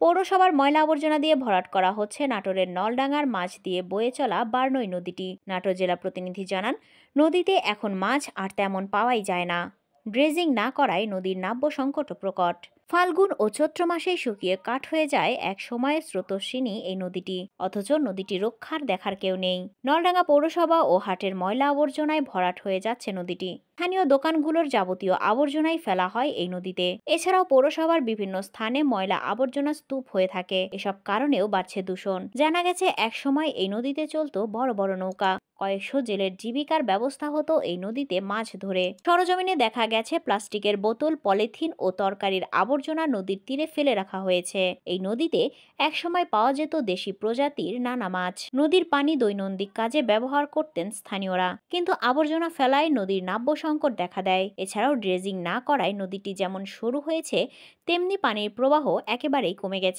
পৌরসভার ময়লা আবর্জনা দিয়ে ভরাট করা হচ্ছে নাটোরের নলডাঙ্গার মাছ দিয়ে বয়ে চলা বার্নই নদীটি। নাটোর জেলা প্রতিনিধি জানান, নদীতে এখন মাছ আর তেমন পাওয়াই যায় না। ড্রেজিং না করায় নদীর নাব্য সংকটও প্রকট। ফাল্গুন ও চৈত্র মাসেই শুকিয়ে কাঠ হয়ে যায় এক সময়ের স্রোতস্বিনী এই নদীটি, অথচ নদীটি রক্ষার দেখার কেউ নেই। নলডাঙ্গা পৌরসভা ও হাটের ময়লা আবর্জনায় ভরাট হয়ে যাচ্ছে নদীটি। স্থানীয় দোকানগুলোর যাবতীয় আবর্জনাই ফেলা হয় এই নদীতে। এছাড়াও পৌরসভার বিভিন্ন স্থানে ময়লা আবর্জনা স্তূপ হয়ে থাকে। এসব কারণেও বাড়ছে দূষণ। জানা গেছে, একসময় এই নদীতে চলতো বড় বড় নৌকা। কয়েকশো জেলের জীবিকার ব্যবস্থা হতো এই নদীতে মাছ ধরে। সরজমিনে দেখা গেছে, প্লাস্টিকের বোতল, পলিথিন ও তরকারির আবর্জনা নদীর তীরে ফেলে রাখা হয়েছে। এই নদীতে একসময় পাওয়া যেত দেশি প্রজাতির নানা মাছ। নদীর পানি দৈনন্দিন কাজে ব্যবহার করতেন স্থানীয়রা, কিন্তু আবর্জনা ফেলায় নদীর নাব্য সংকট দেখা দেয়। এছাড়াও ড্রেজিং না করায় নদীটি যেমন সরু হয়েছে, তেমনি পানির প্রবাহ একেবারেই কমে গেছে।